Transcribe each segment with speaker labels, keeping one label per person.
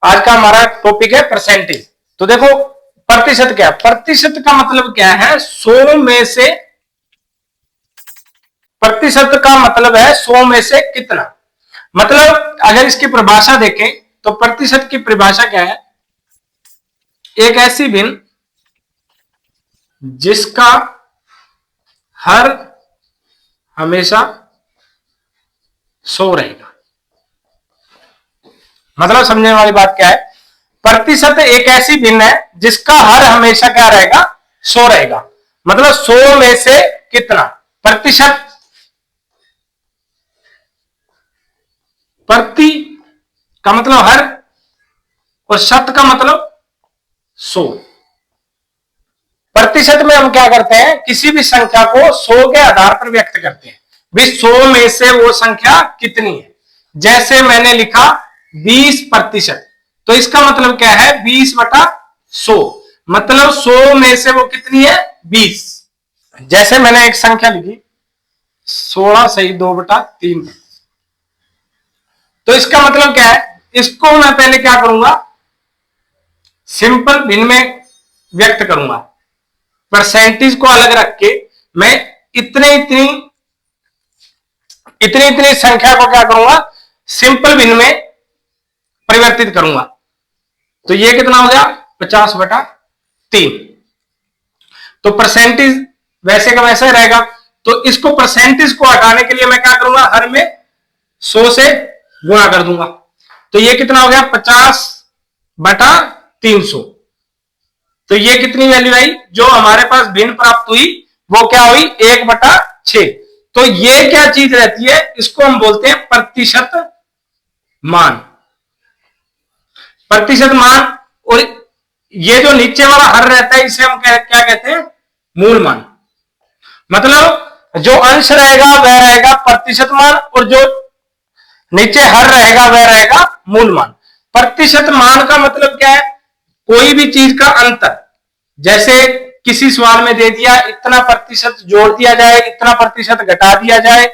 Speaker 1: आज का हमारा टॉपिक है परसेंटेज। तो देखो प्रतिशत क्या है? प्रतिशत का मतलब क्या है? 100 में से, प्रतिशत का मतलब है 100 में से कितना। मतलब अगर इसकी परिभाषा देखें तो प्रतिशत की परिभाषा क्या है? एक ऐसी भिन्न जिसका हर हमेशा 100 रहेगा। मतलब समझने वाली बात क्या है? प्रतिशत एक ऐसी भिन्न है जिसका हर हमेशा क्या रहेगा? 100 रहेगा। मतलब 100 में से कितना। प्रतिशत, प्रति का मतलब हर, और शत का मतलब 100। प्रतिशत में हम क्या करते हैं? किसी भी संख्या को 100 के आधार पर व्यक्त करते हैं। भी 100 में से वो संख्या कितनी है। जैसे मैंने लिखा 20%, तो इसका मतलब क्या है? 20/100। मतलब 100 में से वो कितनी है? 20। जैसे मैंने एक संख्या लिखी 16 सही 2/3, तो इसका मतलब क्या है? इसको मैं पहले क्या करूंगा? सिंपल भिन्न में व्यक्त करूंगा। परसेंटेज को अलग रख के मैं इतनी इतनी संख्या को क्या करूंगा? सिंपल भिन्न में परिवर्तित करूंगा। तो ये कितना हो गया? 50/3। तो परसेंटेज वैसे का वैसा ही रहेगा। तो इसको परसेंटेज को हटाने के लिए मैं क्या करूंगा? हर में 100 से गुणा कर दूंगा। तो ये कितना हो गया? 50/300। तो ये कितनी वैल्यू आई? जो हमारे पास भिन्न प्राप्त हुई वो क्या हुई? 1/6। तो ये क्या चीज रहती है? इसको हम बोलते हैं प्रतिशत मान। प्रतिशत मान। और ये जो नीचे वाला हर रहता है इसे हम क्या कहते हैं? मूल मान। मतलब जो अंश रहेगा वह रहेगा प्रतिशत मान, और जो नीचे हर रहेगा वह रहेगा मूल मान। प्रतिशत मान का मतलब क्या है? कोई भी चीज का अंतर। जैसे किसी सवाल में दे दिया इतना प्रतिशत जोड़ दिया जाए, इतना प्रतिशत घटा दिया जाए,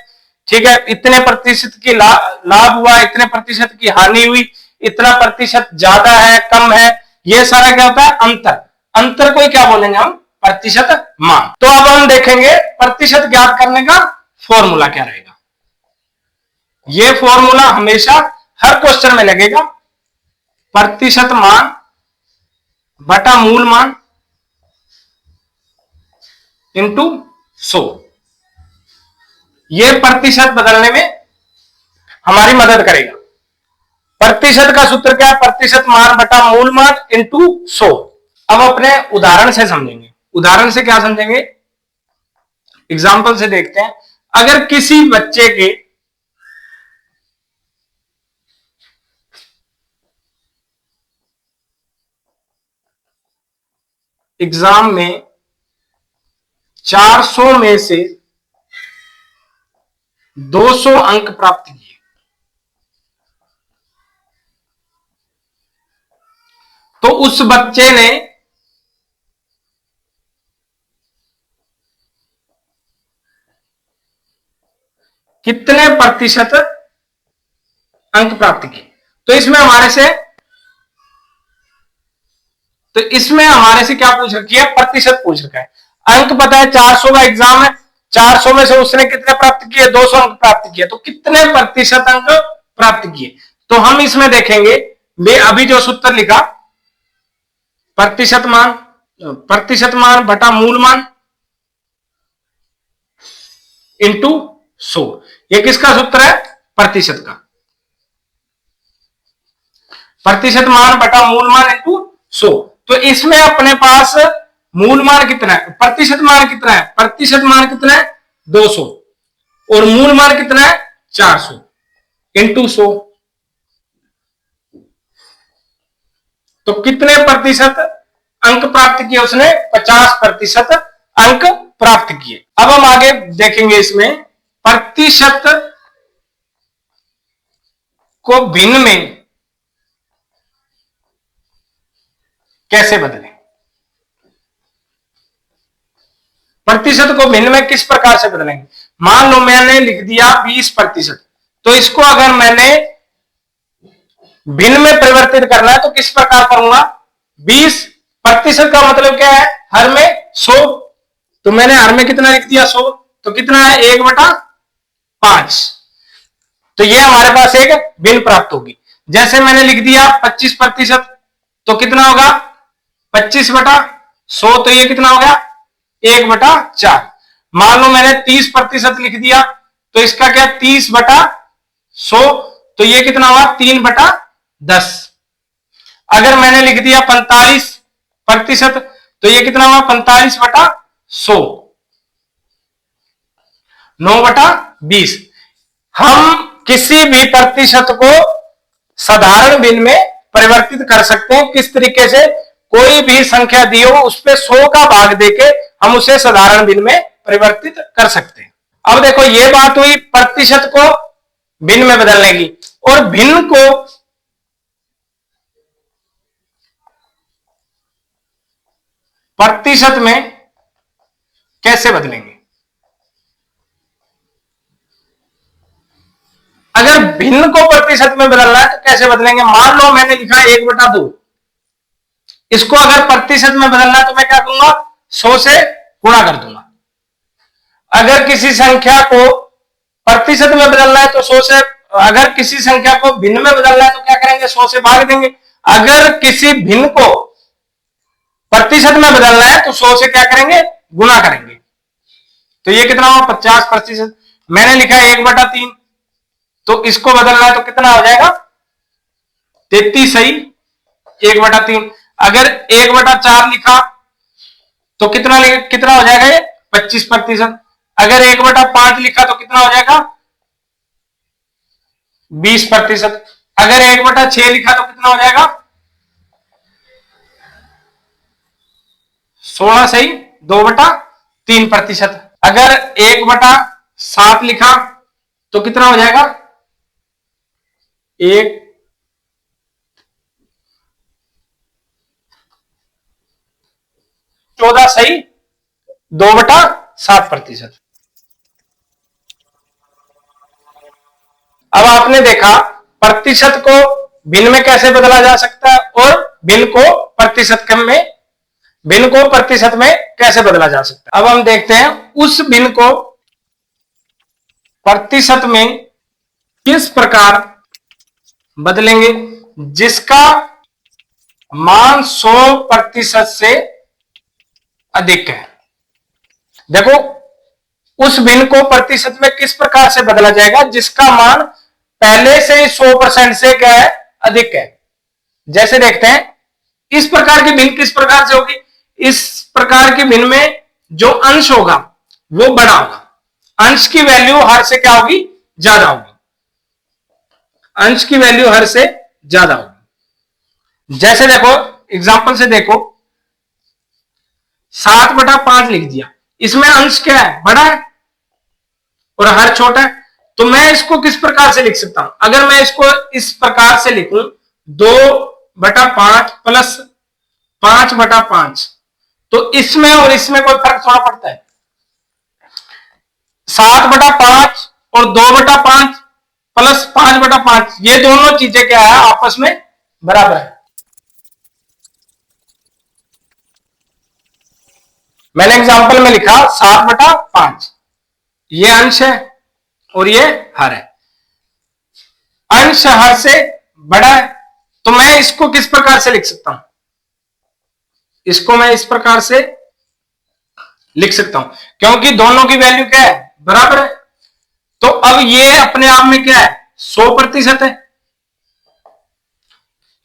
Speaker 1: ठीक है, इतने प्रतिशत की लाभ हुआ, इतने प्रतिशत की हानि हुई, इतना प्रतिशत ज्यादा है कम है, ये सारा क्या होता है? अंतर। अंतर को क्या बोलेंगे हम? प्रतिशत मान। तो अब हम देखेंगे प्रतिशत ज्ञात करने का फॉर्मूला क्या रहेगा। ये फॉर्मूला हमेशा हर क्वेश्चन में लगेगा। प्रतिशत मान बटा मूल मान इंटू 100। ये प्रतिशत बदलने में हमारी मदद करेगा। प्रतिशत का सूत्र क्या है? प्रतिशत मान बटा मूल मान इंटू 100। अब अपने उदाहरण से समझेंगे। उदाहरण से क्या समझेंगे? एग्जाम्पल से देखते हैं। अगर किसी बच्चे के एग्जाम में 400 में से 200 अंक प्राप्त किए, तो उस बच्चे ने कितने प्रतिशत अंक प्राप्त किए। तो इसमें हमारे से क्या पूछ रखी है? प्रतिशत पूछ रखा है। अंक पता है 400 का एग्जाम है, 400 में से उसने कितने प्राप्त किए? 200 अंक प्राप्त किए। तो कितने प्रतिशत अंक प्राप्त किए? तो हम इसमें देखेंगे, अभी जो सूत्र लिखा प्रतिशत मान बटा मूल मान इंटू 100। ये किसका सूत्र है? प्रतिशत का। प्रतिशत मान बटा मूल मान इंटू 100। तो इसमें अपने पास मूल मान कितना है? प्रतिशत मान कितना है? प्रतिशत मान कितना है? 200। और मूल मान कितना है? 400 इंटू 100। तो कितने प्रतिशत अंक प्राप्त किए उसने? 50% अंक प्राप्त किए। अब हम आगे देखेंगे इसमें प्रतिशत को भिन्न में कैसे बदलें। प्रतिशत को भिन्न में किस प्रकार से बदलेंगे? मान लो मैंने लिख दिया 20%, तो इसको अगर मैंने भिन्न में परिवर्तित करना है तो किस प्रकार करूंगा, 20% का मतलब क्या है, हर में 100, तो मैंने हर में कितना लिख दिया 100, तो कितना है 1/5, तो ये हमारे पास एक भिन्न प्राप्त होगी। जैसे मैंने लिख दिया 25%, तो कितना होगा 25/100, तो ये कितना हो गया 1/4। मान लो मैंने 30% लिख दिया, तो इसका क्या 30/100, तो ये कितना हुआ 3/10। अगर मैंने लिख दिया 45%, तो ये कितना हुआ 45/100, 9/20। हम किसी भी प्रतिशत को साधारण भिन्न में परिवर्तित कर सकते हैं। किस तरीके से, कोई भी संख्या दी हो उस पे 100 का भाग देके हम उसे साधारण भिन्न में परिवर्तित कर सकते हैं। अब देखो ये बात हुई प्रतिशत को भिन्न में बदलने की, और भिन्न को प्रतिशत में कैसे बदलेंगे। अगर भिन्न को प्रतिशत में बदलना है तो कैसे बदलेंगे। मान लो मैंने लिखा 1/2, इसको अगर प्रतिशत में बदलना है तो मैं क्या करूंगा 100 से गुणा कर दूंगा। अगर किसी संख्या को प्रतिशत में बदलना है तो 100 से, अगर किसी संख्या को भिन्न में बदलना है तो क्या करेंगे 100 से भाग देंगे। अगर किसी भिन्न को प्रतिशत में बदलना है तो 100 से क्या करेंगे गुणा करेंगे। तो ये कितना हुआ 50%। मैंने लिखा 1/3, तो इसको बदलना है तो कितना हो जाएगा 33 सही 1/3। अगर 1/4 लिखा तो कितना हो जाएगा ये 25%। अगर 1/5 लिखा तो कितना हो जाएगा 20%। अगर 1/6 लिखा तो कितना हो जाएगा 16 सही 2/3%। अगर 1/7 लिखा तो कितना हो जाएगा 14 सही 2/7%। अब आपने देखा प्रतिशत को भिन्न में कैसे बदला जा सकता है, और भिन्न को प्रतिशत में कैसे बदला जा सकता है। अब हम देखते हैं उस भिन्न को प्रतिशत में किस प्रकार बदलेंगे जिसका मान 100% से अधिक है। देखो उस भिन्न को प्रतिशत में किस प्रकार से बदला जाएगा जिसका मान पहले से 100% से क्या है अधिक है। जैसे देखते हैं इस प्रकार की भिन्न किस प्रकार से होगी। इस प्रकार की भिन्न में जो अंश होगा वो बड़ा होगा, अंश की वैल्यू हर से क्या होगी ज्यादा होगी, अंश की वैल्यू हर से ज्यादा होगी। जैसे देखो एग्जांपल से देखो 7/5 लिख दिया, इसमें अंश क्या है बड़ा है और हर छोटा है, तो मैं इसको किस प्रकार से लिख सकता हूं। अगर मैं इसको इस प्रकार से लिखूं 2/5 प्लस 5/5, तो इसमें और इसमें कोई फर्क थोड़ा पड़ता है। 7/5 और 2/5 प्लस 5/5, ये दोनों चीजें क्या है आपस में बराबर है। मैंने एग्जांपल में लिखा 7/5, ये अंश है और ये हर है, अंश हर से बड़ा है, तो मैं इसको किस प्रकार से लिख सकता हूं, इसको मैं इस प्रकार से लिख सकता हूं क्योंकि दोनों की वैल्यू क्या है बराबर है। तो अब ये अपने आप में क्या है 100% है,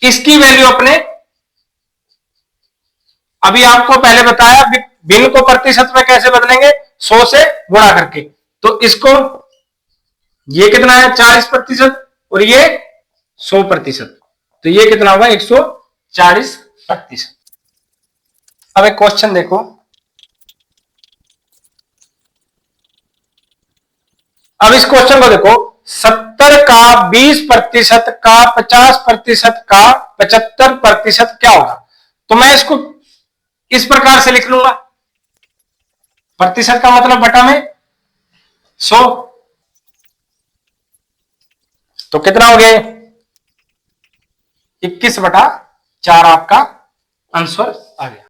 Speaker 1: इसकी वैल्यू अपने अभी आपको पहले बताया भिन्न को प्रतिशत में कैसे बदलेंगे 100 से गुणा करके। तो इसको ये कितना है 40% और ये 100%, तो ये कितना होगा 140%। अब एक क्वेश्चन देखो, अब इस क्वेश्चन को देखो 70 का 20% का 50% का 75% क्या होगा। तो मैं इसको इस प्रकार से लिख लूंगा, प्रतिशत का मतलब बटा में 100, तो कितना हो गया 21/100। 4 आपका आंसर आ गया।